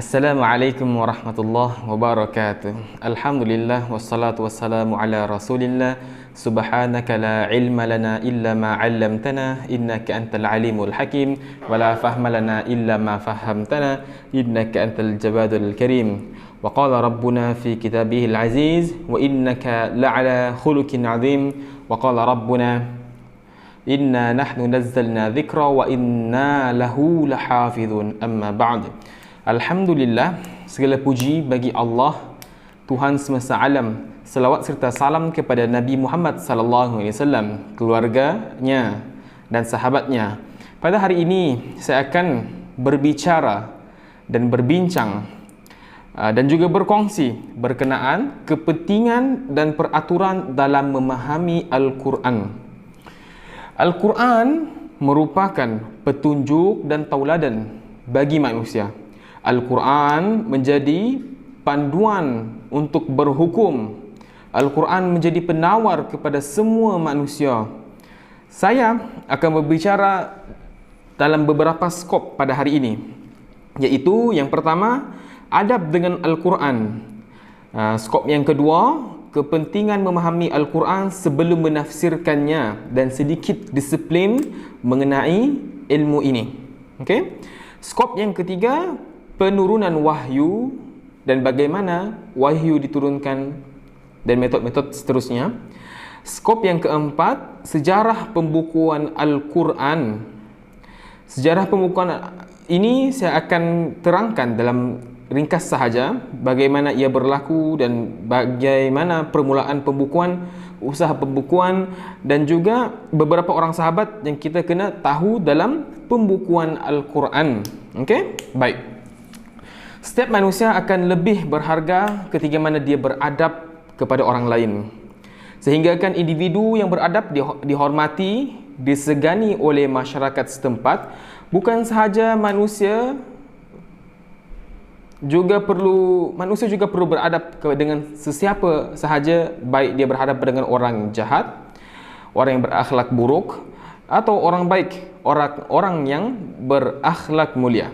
Assalamualaikum warahmatullahi wabarakatuh. Alhamdulillah wassalatu wassalamu ala Rasulillah. Subhanaka la ilma lana illa ma 'allamtana innaka antal alimul hakim wa la fahma lana illa ma fahamtana innaka antal jawadul karim. Wa qala rabbuna fi kitabihil aziz wa innaka la'ala khuluqin 'azim. Wa qala rabbuna inna nahnu nazzalna dhikra wa inna lahu lahafizun. Amma ba'd. Alhamdulillah, segala puji bagi Allah, Tuhan semesta alam. Selawat serta salam kepada Nabi Muhammad sallallahu alaihi wasallam, keluarganya dan sahabatnya. Pada hari ini saya akan berbicara dan berbincang dan juga berkongsi berkenaan kepentingan dan peraturan dalam memahami Al-Quran. Al-Quran merupakan petunjuk dan tauladan bagi manusia. Al-Quran menjadi panduan untuk berhukum. Al-Quran menjadi penawar kepada semua manusia. Saya akan berbicara dalam beberapa skop pada hari ini, iaitu yang pertama, adab dengan Al-Quran. Skop yang kedua, kepentingan memahami Al-Quran sebelum menafsirkannya dan sedikit disiplin mengenai ilmu ini. Okey. Skop yang ketiga, penurunan wahyu dan bagaimana wahyu diturunkan dan metod-metod seterusnya. Skop yang keempat, sejarah pembukuan Al-Quran. Sejarah pembukuan ini saya akan terangkan dalam ringkas sahaja bagaimana ia berlaku dan bagaimana permulaan pembukuan, usaha pembukuan dan juga beberapa orang sahabat yang kita kena tahu dalam pembukuan Al-Quran. Okey? Baik. Setiap manusia akan lebih berharga ketika mana dia beradab kepada orang lain. Sehinggakan individu yang beradab dihormati, disegani oleh masyarakat setempat. Bukan sahaja manusia juga perlu beradab dengan sesiapa sahaja, baik dia berhadapan dengan orang jahat, orang yang berakhlak buruk, atau orang baik, orang yang berakhlak mulia.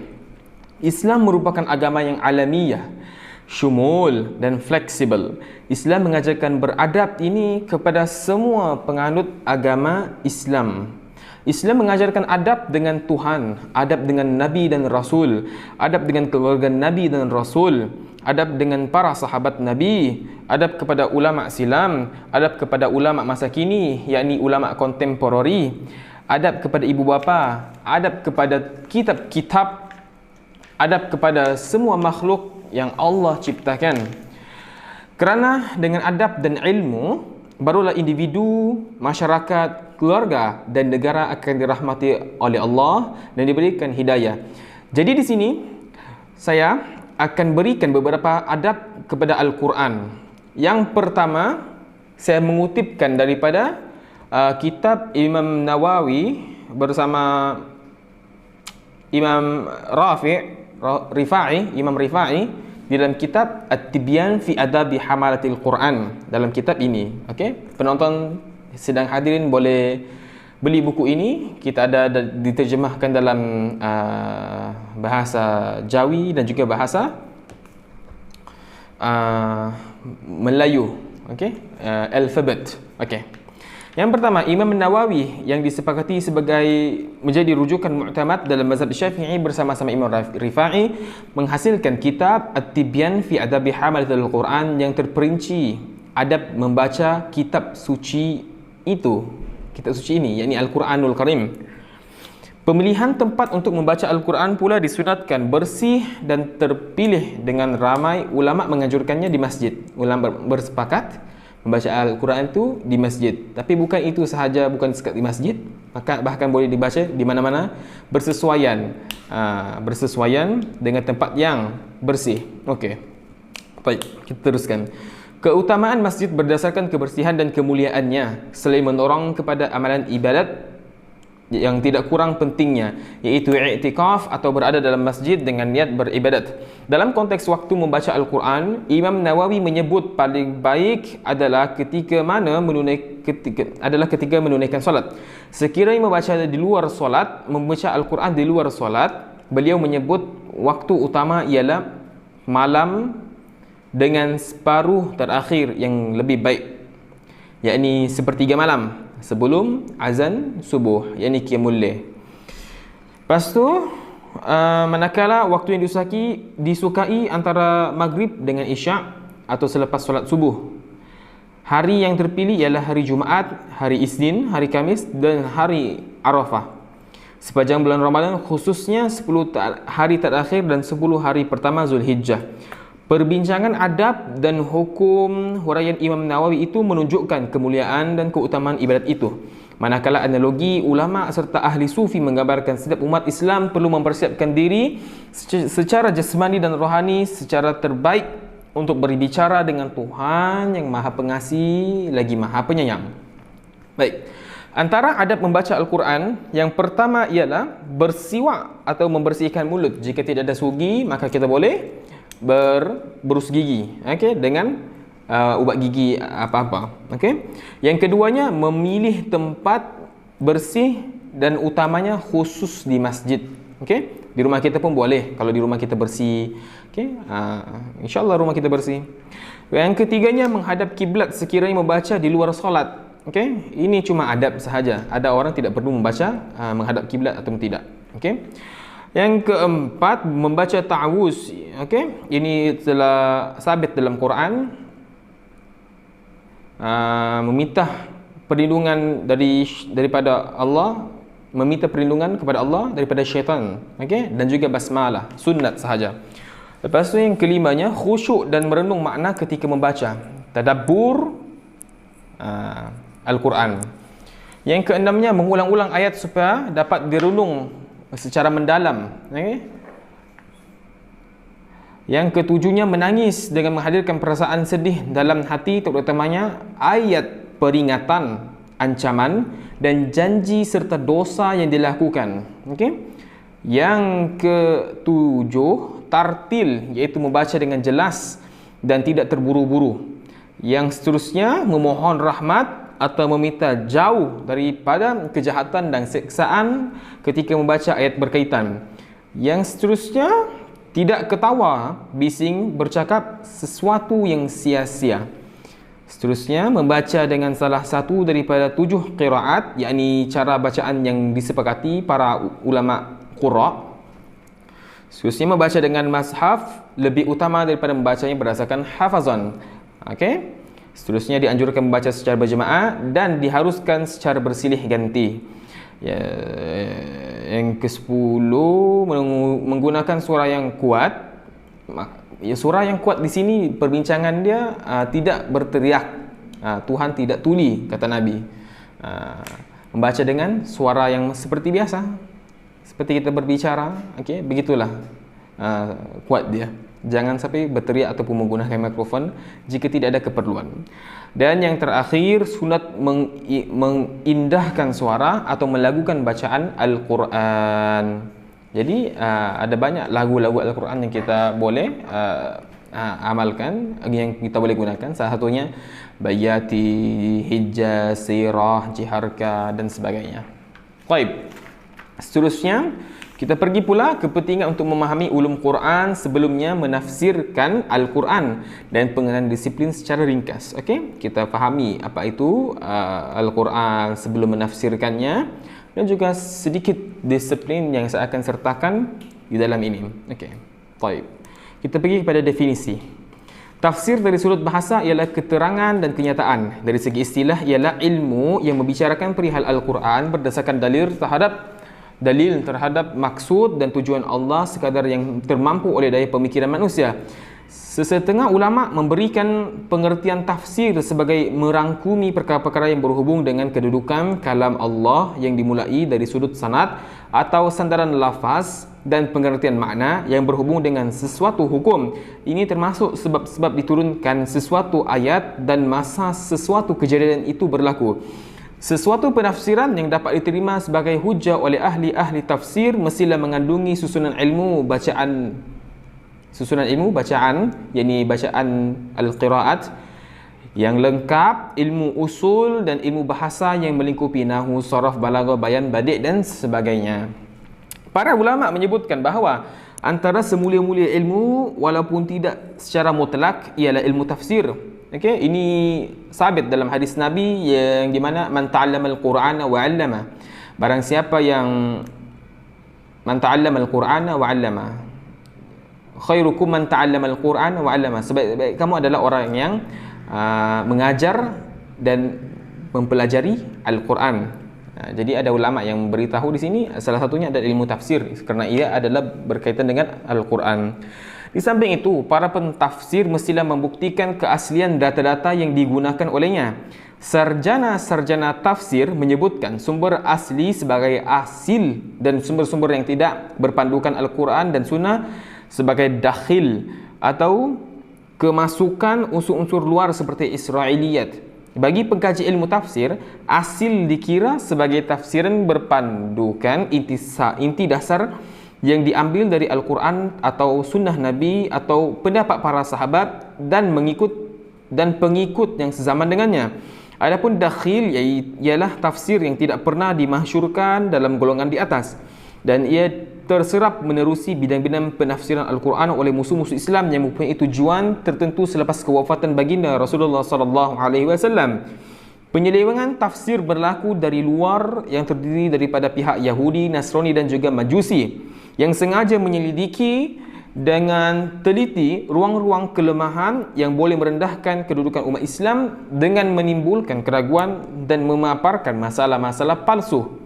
Islam merupakan agama yang alamiah, syumul dan fleksibel. Islam mengajarkan beradab ini kepada semua penganut agama Islam. Islam mengajarkan adab dengan Tuhan, adab dengan Nabi dan Rasul, adab dengan keluarga Nabi dan Rasul, adab dengan para sahabat Nabi, adab kepada ulama silam, adab kepada ulama masa kini, yakni ulama kontemporari, adab kepada ibu bapa, adab kepada kitab-kitab, adab kepada semua makhluk yang Allah ciptakan. Kerana dengan adab dan ilmu, barulah individu, masyarakat, keluarga dan negara akan dirahmati oleh Allah dan diberikan hidayah. Jadi di sini saya akan berikan beberapa adab kepada Al-Quran. Yang pertama, saya mengutipkan daripada kitab Imam Nawawi bersama Imam Imam Rifa'i di dalam kitab At-Tibyan fi Adabi Hamalatil Quran. Dalam kitab ini, okey, penonton sedang hadirin boleh beli buku ini. Kita ada diterjemahkan dalam bahasa Jawi dan juga bahasa Melayu, okey, alfabet. Okey. Yang pertama, Imam Nawawi yang disepakati sebagai menjadi rujukan mu'tamad dalam mazhab Syafi'i bersama-sama Imam Rifa'i menghasilkan kitab At-Tibyan fi Adabi Hamalatil Quran yang terperinci adab membaca kitab suci itu, kitab suci ini, yakni Al-Quranul Karim. Pemilihan tempat untuk membaca Al-Quran pula disunatkan bersih dan terpilih dengan ramai ulama menganjurkannya di masjid. Ulama bersepakat membaca Al-Quran itu di masjid. Tapi bukan itu sahaja, bukan sekat di masjid, bahkan boleh dibaca di mana-mana, bersesuaian dengan tempat yang bersih. Okey. Baik, kita teruskan. Keutamaan masjid berdasarkan kebersihan dan kemuliaannya, selain mendorong kepada amalan ibadat yang tidak kurang pentingnya, iaitu i'tikaf atau berada dalam masjid dengan niat beribadat. Dalam konteks waktu membaca Al-Quran, Imam Nawawi menyebut paling baik adalah ketika menunaikan solat. Sekiranya membaca di luar solat, membaca Al-Quran di luar solat, beliau menyebut waktu utama ialah malam dengan separuh terakhir yang lebih baik, yakni sepertiga malam sebelum azan subuh, yakni qiyamul lail. Lepas tu manakala waktu yang disukai antara maghrib dengan isyak atau selepas solat subuh. Hari yang terpilih ialah hari Jumaat, hari Isnin, hari Khamis dan hari Arafah. Sepanjang bulan Ramadan, khususnya 10 hari terakhir dan 10 hari pertama Zulhijjah. Perbincangan adab dan hukum huraian Imam Nawawi itu menunjukkan kemuliaan dan keutamaan ibadat itu. Manakala analogi ulama serta ahli sufi menggambarkan setiap umat Islam perlu mempersiapkan diri secara jasmani dan rohani secara terbaik untuk berbicara dengan Tuhan yang Maha Pengasih lagi Maha Penyayang. Baik. Antara adab membaca Al-Quran, yang pertama ialah bersiwak atau membersihkan mulut. Jika tidak ada sugi, maka kita boleh berus gigi, dengan ubat gigi apa-apa. Yang keduanya, memilih tempat bersih dan utamanya khusus di masjid. Di rumah kita pun boleh, kalau di rumah kita bersih. InsyaAllah rumah kita bersih. Yang ketiganya, menghadap kiblat sekiranya membaca di luar solat. Ini cuma adab sahaja. Ada orang tidak perlu membaca menghadap kiblat atau tidak. Yang keempat, membaca ta'awuz. Ini telah sabit dalam Quran. Meminta perlindungan daripada Allah, meminta perlindungan kepada Allah daripada syaitan. Dan juga basmalah, sunat sahaja. Lepas tu yang kelimanya, khusyuk dan merenung makna ketika membaca. Tadabbur Al-Quran. Yang keenamnya, mengulang-ulang ayat supaya dapat direnung secara mendalam. Yang ketujuhnya, menangis dengan menghadirkan perasaan sedih dalam hati, terutamanya ayat peringatan, ancaman dan janji serta dosa yang dilakukan. Yang ketujuh, tartil, iaitu membaca dengan jelas dan tidak terburu-buru. Yang seterusnya, memohon rahmat atau meminta jauh daripada kejahatan dan siksaan ketika membaca ayat berkaitan. Yang seterusnya, tidak ketawa, bising, bercakap sesuatu yang sia-sia. Seterusnya, membaca dengan salah satu daripada 7 qiraat, yakni cara bacaan yang disepakati para ulama qura'. Seterusnya, membaca dengan mashaf lebih utama daripada membacanya berdasarkan hafazan. Seterusnya, dianjurkan membaca secara berjemaah dan diharuskan secara bersilih ganti. Yang ke-10, menggunakan suara yang kuat. Suara yang kuat di sini perbincangan dia tidak berteriak. Tuhan tidak tuli, kata Nabi. Membaca dengan suara yang seperti biasa, seperti kita berbicara. Begitulah kuat dia. Jangan sampai berteriak ataupun menggunakan mikrofon jika tidak ada keperluan. Dan yang terakhir, sunat mengindahkan suara atau melakukan bacaan Al-Quran. Jadi ada banyak lagu-lagu Al-Quran yang kita boleh amalkan, yang kita boleh gunakan. Salah satunya Bayati, Hijaz, Sirah, Jiharka dan sebagainya. Baik. Seterusnya, kita pergi pula kepentingan untuk memahami ulum Quran sebelumnya menafsirkan Al-Quran dan pengenalan disiplin secara ringkas. Kita fahami apa itu Al-Quran sebelum menafsirkannya dan juga sedikit disiplin yang saya akan sertakan di dalam ini. Baik. Kita pergi kepada definisi. Tafsir dari sudut bahasa ialah keterangan dan kenyataan. Dari segi istilah ialah ilmu yang membicarakan perihal Al-Quran berdasarkan dalil terhadap maksud dan tujuan Allah sekadar yang termampu oleh daya pemikiran manusia. Sesetengah ulama memberikan pengertian tafsir sebagai merangkumi perkara-perkara yang berhubung dengan kedudukan kalam Allah yang dimulai dari sudut sanad atau sandaran lafaz dan pengertian makna yang berhubung dengan sesuatu hukum. Ini termasuk sebab-sebab diturunkan sesuatu ayat dan masa sesuatu kejadian itu berlaku. Sesuatu penafsiran yang dapat diterima sebagai hujah oleh ahli-ahli tafsir mestilah mengandungi susunan ilmu bacaan, yakni bacaan al-qiraat yang lengkap, ilmu usul dan ilmu bahasa yang melingkupi nahwu, saraf, balaghah, bayan, badi' dan sebagainya. Para ulama menyebutkan bahawa antara semulia-mulia ilmu walaupun tidak secara mutlak ialah ilmu tafsir. Okey, ini sabit dalam hadis Nabi yang di mana man ta'allama al-Qur'ana wa 'allama. Barang siapa yang man ta'allama al-Qur'ana wa 'allama. Khairukum man ta'allama al-Qur'ana wa 'allama. Sebaik-baik kamu adalah orang yang mengajar dan mempelajari Al-Quran. Jadi ada ulama yang beritahu di sini salah satunya adalah ilmu tafsir kerana ia adalah berkaitan dengan Al-Quran. Di samping itu, para pentafsir mestilah membuktikan keaslian data-data yang digunakan olehnya. Sarjana-sarjana tafsir menyebutkan sumber asli sebagai asil dan sumber-sumber yang tidak berpandukan Al-Quran dan Sunnah sebagai dakhil atau kemasukan unsur-unsur luar seperti Israiliyat. Bagi pengkaji ilmu tafsir, asil dikira sebagai tafsiran berpandukan inti dasar yang diambil dari Al-Quran atau Sunnah Nabi atau pendapat para sahabat dan pengikut yang sezaman dengannya. Adapun dakhil ialah tafsir yang tidak pernah dimasyhurkan dalam golongan di atas dan ia terserap menerusi bidang-bidang penafsiran Al-Quran oleh musuh-musuh Islam yang mempunyai tujuan tertentu selepas kewafatan baginda Rasulullah SAW. Penyelewengan tafsir berlaku dari luar yang terdiri daripada pihak Yahudi, Nasrani dan juga Majusi yang sengaja menyelidiki dengan teliti ruang-ruang kelemahan yang boleh merendahkan kedudukan umat Islam dengan menimbulkan keraguan dan memaparkan masalah-masalah palsu.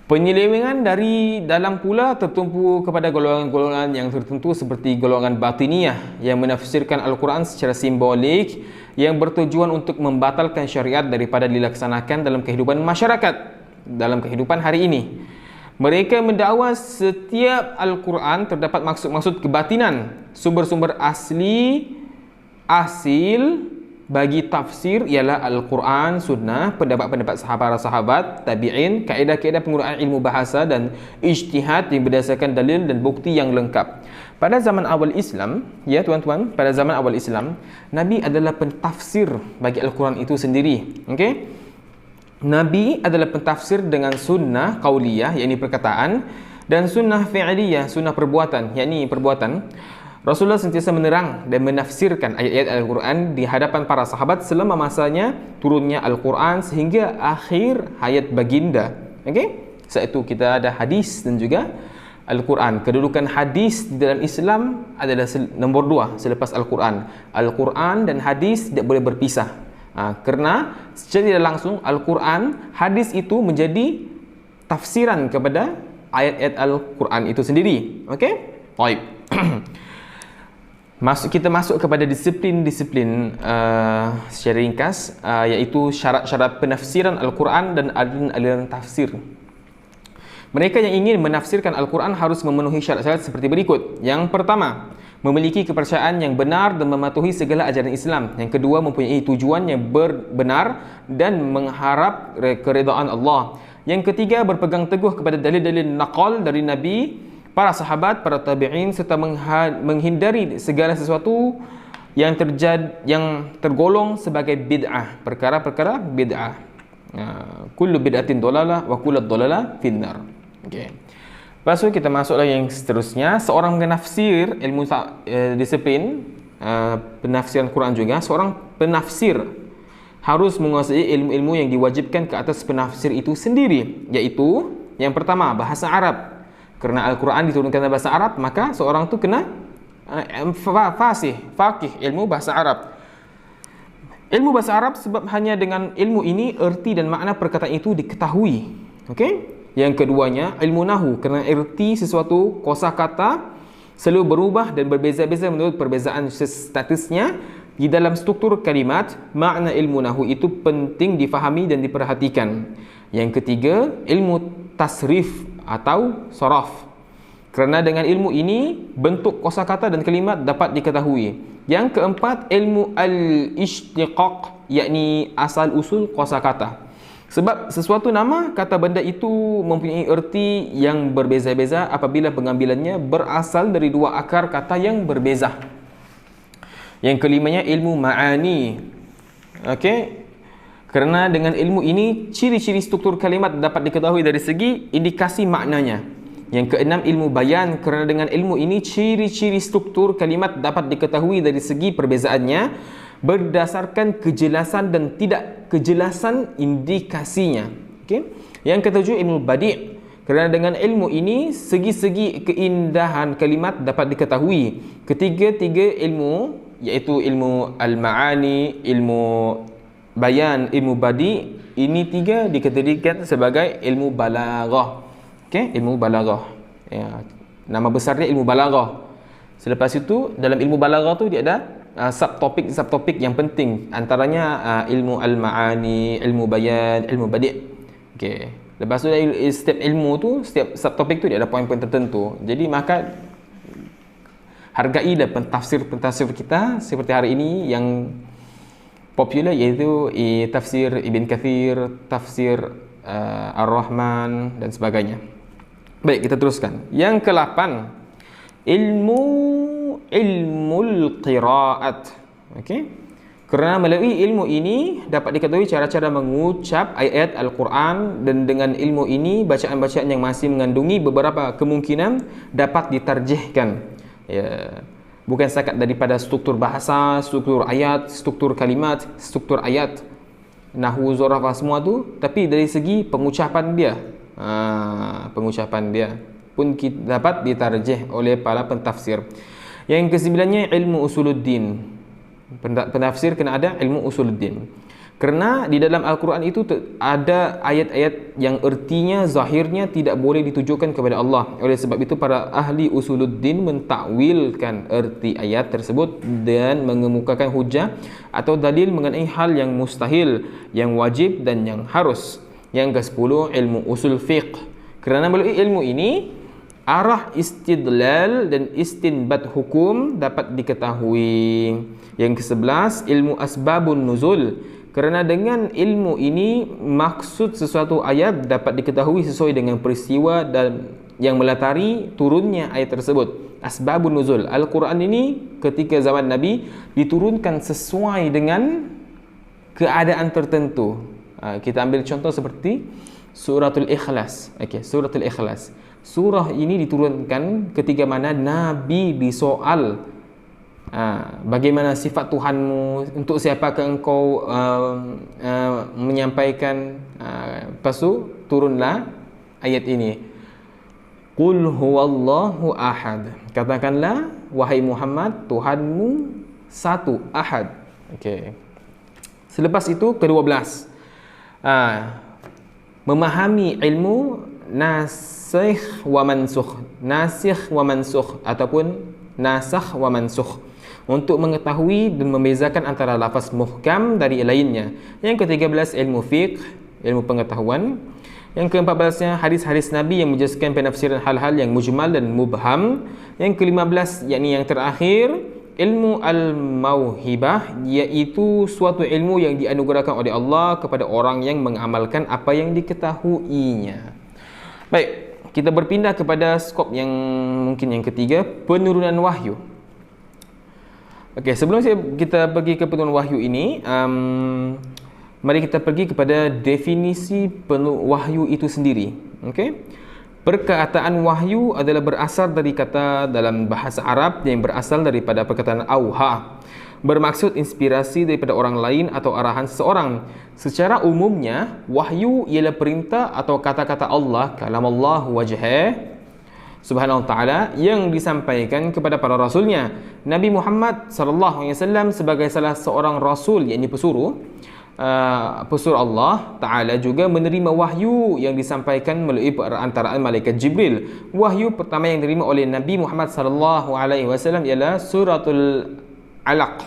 Penyelewengan dari dalam pula tertumpu kepada golongan-golongan yang tertentu seperti golongan batiniyah yang menafsirkan Al-Quran secara simbolik yang bertujuan untuk membatalkan syariat daripada dilaksanakan dalam kehidupan masyarakat, dalam kehidupan hari ini. Mereka mendakwa setiap Al-Quran terdapat maksud-maksud kebatinan. Sumber-sumber asil bagi tafsir ialah Al-Quran, Sunnah, pendapat-pendapat sahabat-sahabat, tabi'in, kaedah-kaedah penggunaan ilmu bahasa dan ijtihad yang berdasarkan dalil dan bukti yang lengkap. Pada zaman awal Islam, ya tuan-tuan, pada zaman awal Islam, Nabi adalah pentafsir bagi Al-Quran itu sendiri. Okey? Nabi adalah pentafsir dengan sunnah qauliyah, yakni perkataan, dan sunnah fi'liyah, sunnah perbuatan, yakni perbuatan. Rasulullah sentiasa menerang dan menafsirkan ayat-ayat Al-Quran di hadapan para sahabat selama masanya turunnya Al-Quran sehingga akhir hayat baginda. Okey? Saat itu kita ada hadis dan juga Al-Quran. Kedudukan hadis di dalam Islam adalah nombor 2 selepas Al-Quran. Al-Quran dan hadis tidak boleh berpisah. Kerana secara tidak langsung Al-Quran, hadis itu menjadi tafsiran kepada ayat-ayat Al-Quran itu sendiri. Okey? Baik. Kita masuk kepada disiplin-disiplin secara ringkas, iaitu syarat-syarat penafsiran Al-Quran dan aliran tafsir. Mereka yang ingin menafsirkan Al-Quran harus memenuhi syarat-syarat seperti berikut. Yang pertama, memiliki kepercayaan yang benar dan mematuhi segala ajaran Islam. Yang kedua, mempunyai tujuan yang benar dan mengharap keredaan Allah. Yang ketiga, berpegang teguh kepada dalil-dalil naqal dari Nabi, para sahabat, para tabi'in serta menghindari segala sesuatu yang tergolong sebagai bid'ah, perkara-perkara bid'ah. Kullu bid'atin dolalah wa kullu dolalah finnar. Okey. Lepas tu kita masuklah yang seterusnya. Seorang penafsir ilmu disiplin penafsiran Quran juga, seorang penafsir harus menguasai ilmu-ilmu yang diwajibkan ke atas penafsir itu sendiri, iaitu yang pertama, bahasa Arab. Kerana Al-Quran diturunkan dalam bahasa Arab, maka seorang tu kena faqih, ilmu bahasa Arab. Ilmu bahasa Arab sebab hanya dengan ilmu ini erti dan makna perkataan itu diketahui. Okey? Yang keduanya, ilmu nahu, kerana erti sesuatu kosakata selalu berubah dan berbeza-beza menurut perbezaan statusnya di dalam struktur kalimat. Makna ilmu nahu itu penting difahami dan diperhatikan. Yang ketiga, ilmu tasrif atau saraf. Kerana dengan ilmu ini bentuk kosakata dan kalimat dapat diketahui. Yang keempat, ilmu al-ishtiqaq, yakni asal usul kosakata. Sebab sesuatu nama kata benda itu mempunyai erti yang berbeza-beza apabila pengambilannya berasal dari dua akar kata yang berbeza. Yang kelimanya, ilmu ma'ani. Okey? Kerana dengan ilmu ini ciri-ciri struktur kalimat dapat diketahui dari segi indikasi maknanya. Yang keenam, ilmu bayan, kerana dengan ilmu ini ciri-ciri struktur kalimat dapat diketahui dari segi perbezaannya berdasarkan kejelasan dan tidak kejelasan indikasinya. Okey. Yang ketujuh, ilmu badi', kerana dengan ilmu ini segi-segi keindahan kalimat dapat diketahui. Ketiga-tiga ilmu, iaitu ilmu al-ma'ani, ilmu bayan, ilmu badi', ini tiga dikategorikan sebagai ilmu balaghah. Okey, ilmu balaghah. Ya, nama besarnya ilmu balaghah. Selepas itu dalam ilmu balaghah tu dia ada subtopik yang penting, antaranya ilmu al-ma'ani, ilmu bayan, ilmu badi'. Okey. Lepas tu setiap ilmu tu, setiap subtopik tu dia ada poin-poin tertentu. Jadi maka hargailah pentafsir kita seperti hari ini yang popular, iaitu tafsir Ibn Kathir, tafsir Ar-Rahman dan sebagainya. Baik, kita teruskan. Yang ke-8, ilmul qiraat. Okey. Kerana melalui ilmu ini dapat diketahui cara-cara mengucap ayat Al-Quran, dan dengan ilmu ini bacaan-bacaan yang masih mengandungi beberapa kemungkinan dapat ditarjihkan. Ya, bukan setakat daripada struktur bahasa, struktur ayat, struktur kalimat, struktur ayat, nahwu, zorafah, semua tu, tapi dari segi pengucapan dia. Pengucapan dia pun dapat ditarjih oleh para pentafsir. Yang ke-9, ilmu usuluddin. Penafsir kena ada ilmu usuluddin. Kerana di dalam Al-Quran itu ada ayat-ayat yang ertinya, zahirnya tidak boleh ditujukan kepada Allah. Oleh sebab itu para ahli usuluddin mentakwilkan erti ayat tersebut dan mengemukakan hujah atau dalil mengenai hal yang mustahil, yang wajib dan yang harus. Yang ke-10, ilmu usul fiqh. Kerana melalui ilmu ini arah istidlal dan istinbat hukum dapat diketahui. Yang ke-11, ilmu asbabun nuzul. Kerana dengan ilmu ini maksud sesuatu ayat dapat diketahui sesuai dengan peristiwa dan yang melatari turunnya ayat tersebut. Asbabun nuzul. Al-Quran ini ketika zaman Nabi diturunkan sesuai dengan keadaan tertentu. Kita ambil contoh seperti Suratul Ikhlas. Okey, Suratul Ikhlas. Surah ini diturunkan ketika mana Nabi disoal, bagaimana sifat Tuhanmu, untuk siapakah engkau menyampaikan. Lepas tu turunlah ayat ini, Qul huwallahu ahad. Katakanlah, wahai Muhammad, Tuhanmu satu, ahad. Okey. Selepas itu ke-12, memahami ilmu nasikh wa mansukh. Nasikh wa mansukh ataupun nasakh wa mansukh, untuk mengetahui dan membezakan antara lafaz muhkam dari lainnya. Yang ke-13, ilmu fiqh, ilmu pengetahuan. Yang ke-14, hadis-hadis Nabi yang menjelaskan penafsiran hal-hal yang mujmal dan mubham. Yang ke-15, yakni yang terakhir, ilmu al-mauhibah, iaitu suatu ilmu yang dianugerahkan oleh Allah kepada orang yang mengamalkan apa yang diketahuinya. Baik, kita berpindah kepada skop yang mungkin yang ketiga, penurunan wahyu. Okey, sebelum kita pergi ke penurunan wahyu ini, mari kita pergi kepada definisi wahyu itu sendiri. Okey. Perkataan wahyu adalah berasal dari kata dalam bahasa Arab yang berasal daripada perkataan auha, bermaksud inspirasi daripada orang lain atau arahan seseorang. Secara umumnya, wahyu ialah perintah atau kata-kata Allah, kalamullah wajhah Subhanahu wa ta'ala, yang disampaikan kepada para rasulnya. Nabi Muhammad sallallahu alaihi wasallam sebagai salah seorang rasul, yakni pesuruh Allah Ta'ala, juga menerima wahyu yang disampaikan melalui perantaraan malaikat Jibril. Wahyu pertama yang diterima oleh Nabi Muhammad sallallahu alaihi wasallam ialah suratul Alaq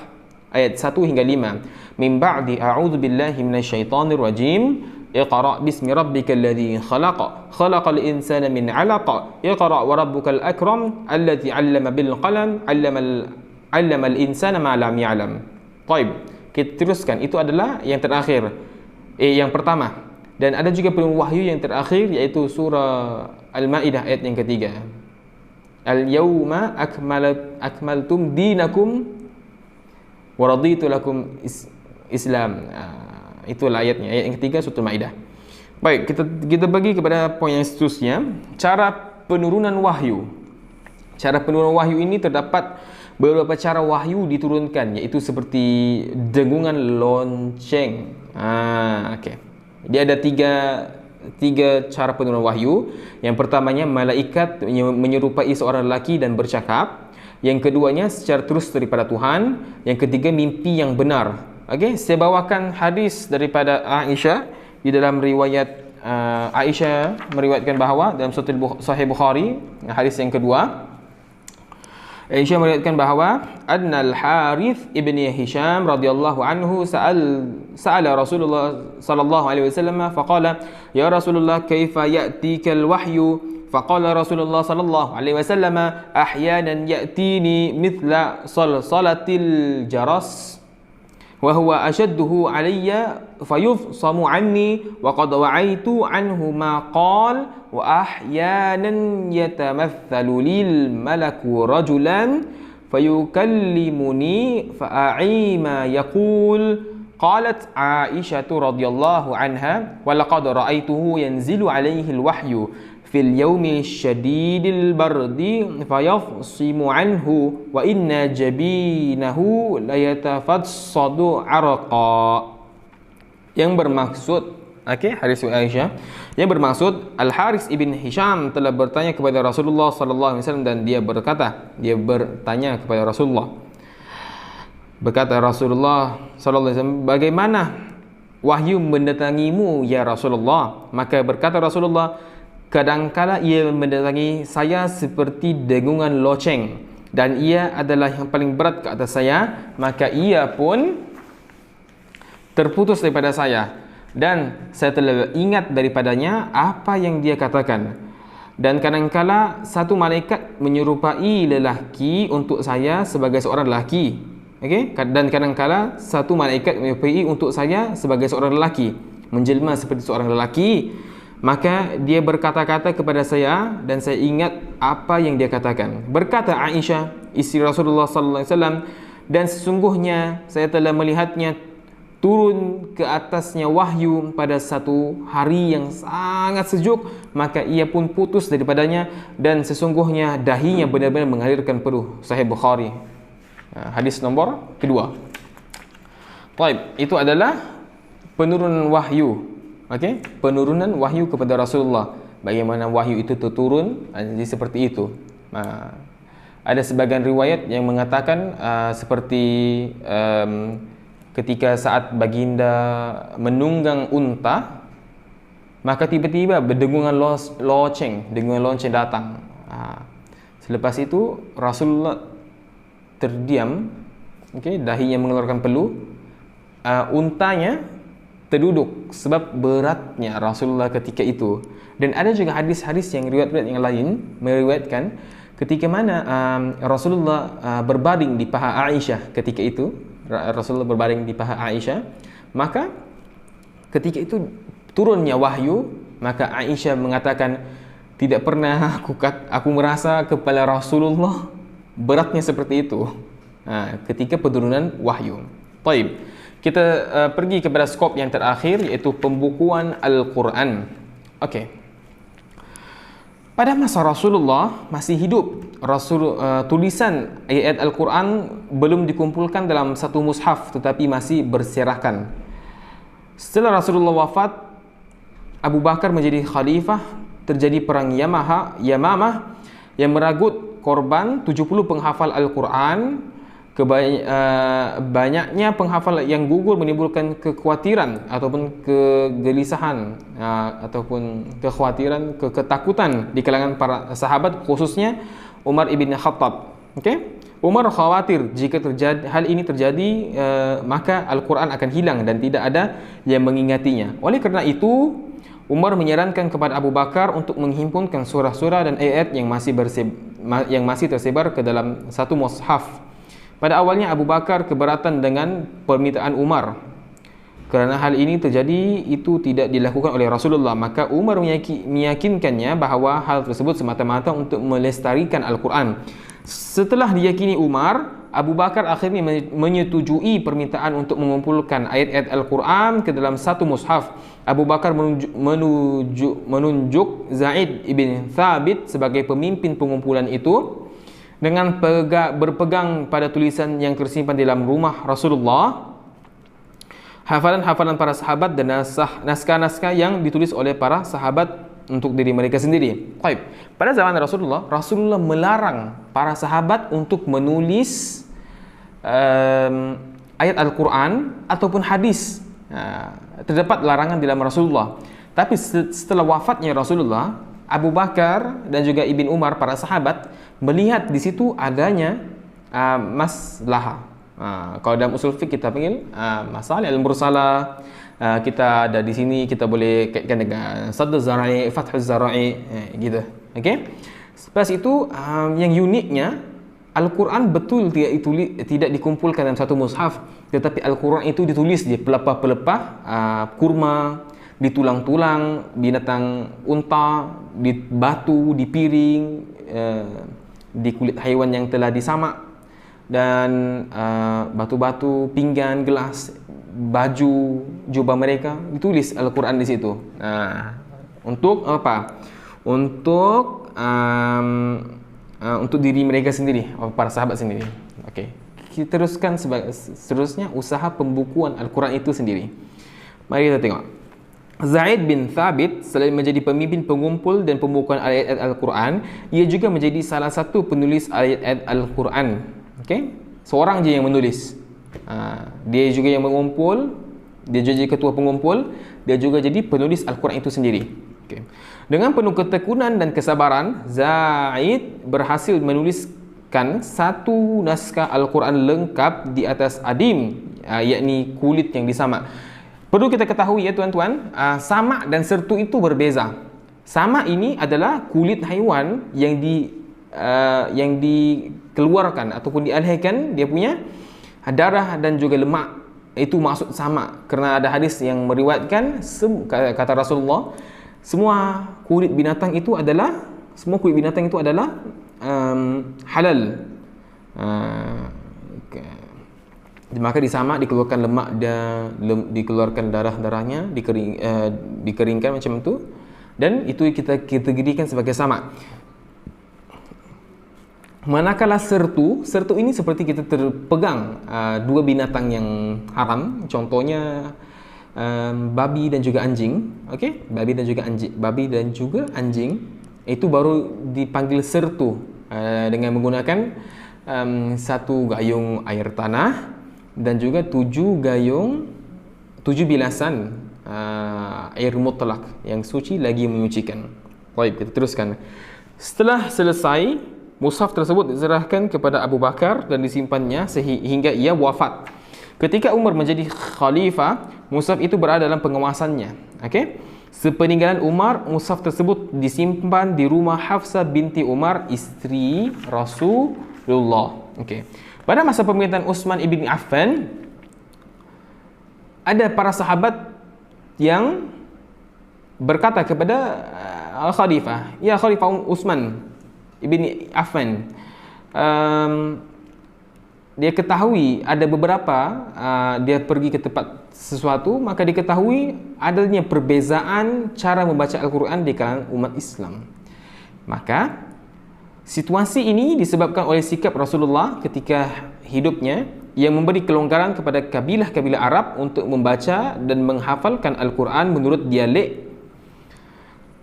ayat 1 hingga 5. Min ba'di a'udzu billahi minasyaitonir rajim. Iqra' bismi rabbikal ladzi khalaq. Khalaqal insana min 'alaq. Iqra' wa rabbukal akram alladzi 'allama bil qalam 'allamal insana ma lam ya'lam. Baik, kita teruskan. Itu adalah yang terakhir, yang pertama. Dan ada juga penurunan wahyu yang terakhir, iaitu surah Al-Maidah ayat yang ketiga. Al-yawma akmaltum dinakum wa raditu lakum Islam. Itulah ayatnya, ayat yang ketiga surah Al-Maidah. Baik, kita bagi kepada poin yang seterusnya. Cara penurunan wahyu. Cara penurunan wahyu ini terdapat beberapa cara wahyu diturunkan, iaitu seperti dengungan lonceng. Okey. Dia ada tiga cara penurunan wahyu. Yang pertamanya, malaikat menyerupai seorang lelaki dan bercakap. Yang keduanya, secara terus daripada Tuhan. Yang ketiga, mimpi yang benar. Okey, saya bawakan hadis daripada Aisyah di dalam riwayat Aisyah meriwayatkan bahawa dalam Sahih Bukhari, hadis yang kedua, Aisyah meriwayatkan bahawa Adnal Harith ibni Hisham radhiyallahu anhu sa'ala Rasulullah sallallahu alaihi wasallam faqala ya Rasulullah kaifa ya'tika al-wahyu faqala Rasulullah sallallahu alaihi wasallam ahyanan ya'tini mithla salsalatil jaras wa huwa ashadduhu alayya fayufsamu anni wa qad wa'aitu anhu ma qala wa ahyanan yatamathalu lil malaku rajulan fayukallimuni fa'a'i ma yaqul qalat Aisyah radhiyallahu anha wa laqad ra'aituhu yanzilu alayhi al-wahyu fil yawmi syadidil bardi fayafsimu anhu wa inna jabinahu layatafassadu arqa. Yang bermaksud, hadis Aisyah, yang bermaksud Al-Harith ibn Hisham telah bertanya kepada Rasulullah sallallahu alaihi wasallam dan dia bertanya kepada Rasulullah. Berkata Rasulullah sallallahu alaihi wasallam, bagaimana wahyu mendatangimu ya Rasulullah? Maka berkata Rasulullah, kadangkala ia mendatangi saya seperti dengungan loceng dan ia adalah yang paling berat ke atas saya, maka ia pun terputus daripada saya dan saya telah ingat daripadanya apa yang dia katakan. Dan kadangkala satu malaikat menyerupai lelaki untuk saya sebagai seorang lelaki. Okey, dan kadangkala satu malaikat menyerupai untuk saya sebagai seorang lelaki, menjelma seperti seorang lelaki. Maka dia berkata-kata kepada saya dan saya ingat apa yang dia katakan. Berkata Aisyah, isteri Rasulullah sallallahu alaihi wasallam, dan sesungguhnya saya telah melihatnya turun ke atasnya wahyu pada satu hari yang sangat sejuk, maka ia pun putus daripadanya dan sesungguhnya dahinya benar-benar mengalirkan peluh. Sahih Bukhari. Hadis nombor kedua. Baik, itu adalah penurunan wahyu. Okey, penurunan wahyu kepada Rasulullah. Bagaimana wahyu itu turun? Jadi seperti itu. Ada sebagian riwayat yang mengatakan seperti ketika saat baginda menunggang unta, maka tiba-tiba berdengungan dengungan lonceng datang. Selepas itu Rasulullah terdiam, dahinya mengeluarkan peluh, untanya terduduk sebab beratnya Rasulullah ketika itu. Dan ada juga hadis-hadis yang riwayat-riwayat yang lain meriwayatkan ketika mana Rasulullah berbaring di paha Aisyah ketika itu. Rasulullah berbaring di paha Aisyah, maka ketika itu turunnya wahyu, maka Aisyah mengatakan, tidak pernah aku merasa kepala Rasulullah beratnya seperti itu ketika penurunan wahyu. Baik, kita pergi kepada skop yang terakhir, iaitu pembukuan Al-Quran. Okey. Pada masa Rasulullah masih hidup, tulisan ayat Al-Quran belum dikumpulkan dalam satu mushaf tetapi masih berserakan. Setelah Rasulullah wafat, Abu Bakar menjadi khalifah, terjadi perang Yamamah yang meragut korban 70 penghafal Al-Quran. Banyaknya penghafal yang gugur menimbulkan kekhawatiran ataupun kegelisahan ataupun ketakutan di kalangan para sahabat, khususnya Umar ibn Khattab. Umar khawatir jika hal ini terjadi, maka Al-Quran akan hilang dan tidak ada yang mengingatinya. Oleh kerana itu, Umar menyarankan kepada Abu Bakar untuk menghimpunkan surah-surah dan ayat yang masih tersebar ke dalam satu mushaf. Pada awalnya Abu Bakar keberatan dengan permintaan Umar. Kerana hal ini terjadi, itu tidak dilakukan oleh Rasulullah. Maka Umar meyakinkannya bahawa hal tersebut semata-mata untuk melestarikan Al-Quran. Setelah diyakini Umar, Abu Bakar akhirnya menyetujui permintaan untuk mengumpulkan ayat-ayat Al-Quran ke dalam satu mushaf. Abu Bakar menunjuk Zaid ibn Thabit sebagai pemimpin pengumpulan itu dengan berpegang pada tulisan yang tersimpan di dalam rumah Rasulullah, hafalan-hafalan para sahabat dan naskah-naskah yang ditulis oleh para sahabat untuk diri mereka sendiri. Baik. Pada zaman Rasulullah melarang para sahabat untuk menulis ayat Al-Quran ataupun hadis. Terdapat larangan di dalam Rasulullah. Tapi setelah wafatnya Rasulullah, Abu Bakar dan juga Ibn Umar, para sahabat, melihat di situ adanya maslahah. Kalau dalam usul fiqh kita panggil masalah al-mursalah. Kita ada di sini, kita boleh kaitkan dengan sadd az-zara'i, fath az-zara'i, gitu. Okey. Lepas itu yang uniknya, Al-Quran betul tidak dikumpulkan dalam satu mushaf, tetapi Al-Quran itu ditulis di pelepah-pelepah kurma, di tulang-tulang binatang unta, di batu, di piring, di kulit haiwan yang telah disamak, dan batu-batu, pinggan, gelas, baju, jubah mereka, ditulis Al-Quran di situ. Untuk apa? Untuk diri mereka sendiri, para sahabat sendiri. Okey. Kita teruskan seterusnya usaha pembukuan Al-Quran itu sendiri. Mari kita tengok. Zaid bin Thabit selain menjadi pemimpin pengumpul dan pembukuan ayat-ayat Al-Quran, ia juga menjadi salah satu penulis ayat-ayat Al-Quran. Okey? Seorang je yang menulis. Dia juga yang mengumpul, dia jadi ketua pengumpul, dia juga jadi penulis Al-Quran itu sendiri. Okay. Dengan penuh ketekunan dan kesabaran, Zaid berhasil menuliskan satu naskah Al-Quran lengkap di atas adim, yakni kulit yang disamak. Perlu kita ketahui ya tuan-tuan, samak dan sertu itu berbeza. Samak ini adalah kulit haiwan yang dikeluarkan ataupun dialihkan dia punya darah dan juga lemak. Itu maksud samak. Kerana ada hadis yang meriwayatkan, kata Rasulullah, semua kulit binatang itu adalah halal. Maka disamak, dikeluarkan lemak dan dikeluarkan darahnya, dikeringkan macam itu, dan itu kita kategorikan sebagai samak. Manakala sertu ini seperti kita terpegang dua binatang yang haram, contohnya babi dan juga anjing. Okey, babi dan juga anjing itu baru dipanggil sertu dengan menggunakan satu gayung air tanah dan juga 7 bilasan air mutlak yang suci lagi menyucikan. Baik, kita teruskan. Setelah selesai, mushaf tersebut diserahkan kepada Abu Bakar dan disimpannya sehingga ia wafat. Ketika Umar menjadi khalifah, mushaf itu berada dalam pengawasannya. Okey. Sepeninggalan Umar, mushaf tersebut disimpan di rumah Hafsah binti Umar, isteri Rasulullah. Okey. Pada masa pemerintahan Utsman ibn Affan, ada para sahabat yang berkata kepada khalifah, "Ya Khalifah Utsman Ibn Affan, dia ketahui ada beberapa dia pergi ke tempat sesuatu, maka diketahui adanya perbezaan cara membaca Al-Quran di kalangan umat Islam. Maka situasi ini disebabkan oleh sikap Rasulullah ketika hidupnya yang memberi kelonggaran kepada kabilah-kabilah Arab untuk membaca dan menghafalkan Al-Quran menurut dialek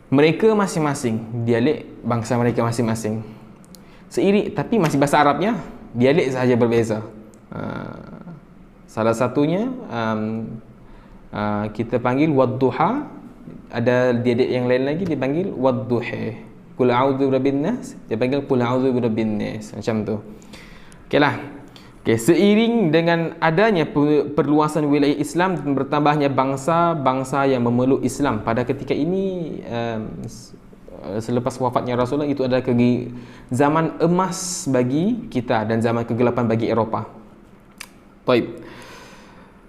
mereka masing-masing, dialek bangsa mereka masing-masing. Tapi masih bahasa Arabnya, dialek sahaja berbeza. Salah satunya kita panggil wadduha, ada dialek yang lain lagi dipanggil wadduha. Qul a'udzu birabbin nas, dia panggil qul a'udzu birabbin nas, macam tu. Okeylah. Seiring dengan adanya perluasan wilayah Islam dan bertambahnya bangsa-bangsa yang memeluk Islam pada ketika ini, selepas wafatnya Rasulullah, itu adalah zaman emas bagi kita dan zaman kegelapan bagi Eropah. Baik.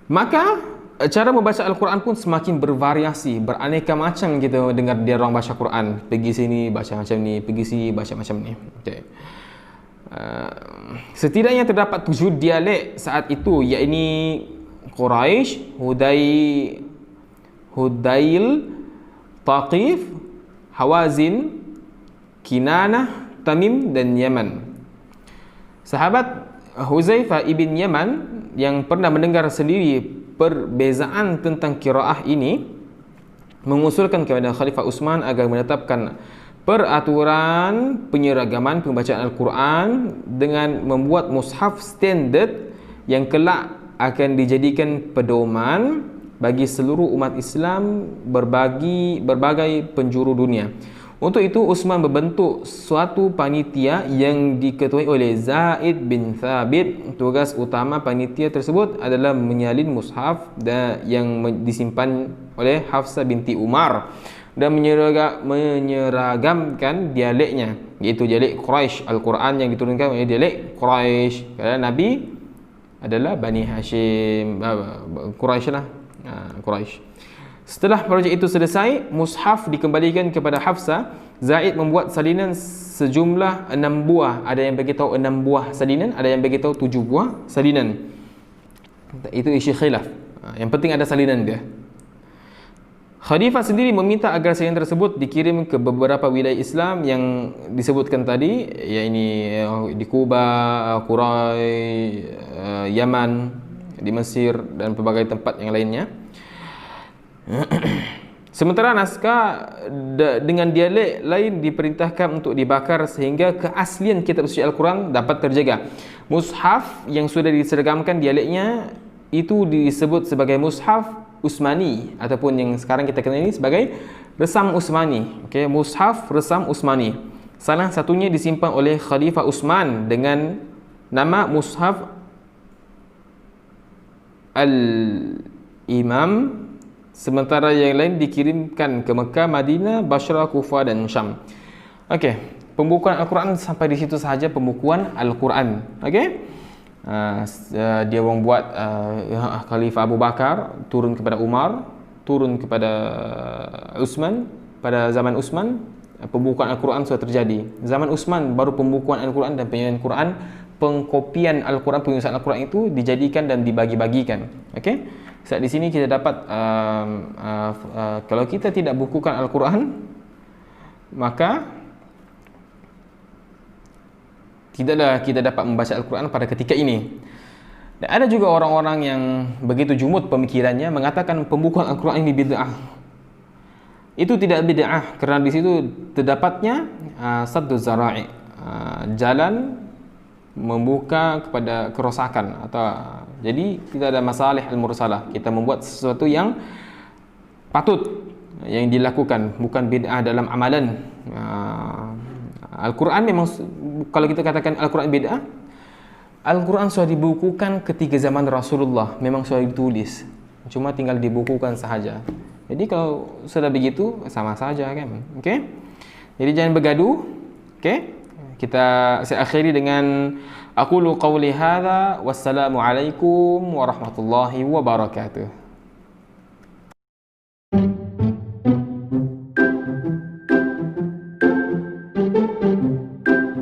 Maka cara membaca Al-Quran pun semakin bervariasi, beraneka macam. Kita dengar dia orang baca Quran, pergi sini baca macam ni, pergi sini baca macam ni. Okay. Setidaknya terdapat 7 dialek saat itu, yakni Quraisy, Hudail, Taqif, Hawazin, Kinanah, Tamim dan Yaman. Sahabat Huzaifah ibn Yaman yang pernah mendengar sendiri perbezaan tentang qiraah ini mengusulkan kepada Khalifah Utsman agar menetapkan peraturan penyeragaman pembacaan Al-Quran dengan membuat mushaf standard yang kelak akan dijadikan pedoman bagi seluruh umat Islam berbagai penjuru dunia. Untuk itu Utsman membentuk suatu panitia yang diketuai oleh Zaid bin Thabit. Tugas utama panitia tersebut adalah menyalin mushaf yang disimpan oleh Hafsah binti Umar dan menyeragamkan dialeknya, iaitu dialek Quraisy. Al-Quran yang diturunkan oleh dialek Quraisy, kerana Nabi adalah Bani Hashim, Quraisy lah, Quraisy. Setelah projek itu selesai, mushaf dikembalikan kepada Hafsah. Zaid membuat salinan sejumlah 6 buah. Ada yang beritahu 6 buah salinan, ada yang beritahu 7 buah salinan. Itu isu khilaf. Yang penting ada salinan dia. Khalifah sendiri meminta agar salinan tersebut dikirim ke beberapa wilayah Islam yang disebutkan tadi, yakni di Kuba, Quraisy, Yaman, di Mesir dan pelbagai tempat yang lainnya. Sementara naskah dengan dialek lain diperintahkan untuk dibakar sehingga keaslian kitab suci Al-Quran dapat terjaga. Mushaf yang sudah diseragamkan dialeknya itu disebut sebagai mushaf Utsmani, ataupun yang sekarang kita kenal ini sebagai resam Utsmani. Okey, mushaf resam Utsmani. Salah satunya disimpan oleh Khalifah Utsman dengan nama mushaf Al-Imam, sementara yang lain dikirimkan ke Mekah, Madinah, Basrah, Kufah dan Syam. Okey, pembukuan Al-Quran sampai di situ sahaja pembukuan Al-Quran. Okey, dia orang buat Khalifah Abu Bakar, turun kepada Umar, turun kepada Utsman. Pada zaman Utsman pembukuan Al-Quran sudah terjadi. Zaman Utsman baru pembukuan Al-Quran dan penyampaian Quran, pengkopian Al-Quran, penulisan Al-Quran itu dijadikan dan dibagi-bagikan. Okey, saat di sini kita dapat kalau kita tidak bukukan Al-Quran, maka tidaklah kita dapat membaca Al-Quran pada ketika ini. Dan ada juga orang-orang yang begitu jumud pemikirannya mengatakan pembukuan Al-Quran ini bid'ah. Itu tidak bid'ah kerana di situ terdapatnya saddu zara'i, jalan membuka kepada kerosakan, atau jadi tidak ada masalah al-mursalah. Kita membuat sesuatu yang patut yang dilakukan, bukan bid'ah dalam amalan. Al-Quran memang, kalau kita katakan Al-Quran bid'ah, Al-Quran sudah dibukukan ketika zaman Rasulullah, memang sudah ditulis, cuma tinggal dibukukan sahaja. Jadi kalau sudah begitu sama saja kan. Okey, jadi jangan bergaduh. Okey, saya akhiri dengan aqulu qawli hadza wassalamu alaikum warahmatullahi wabarakatuh.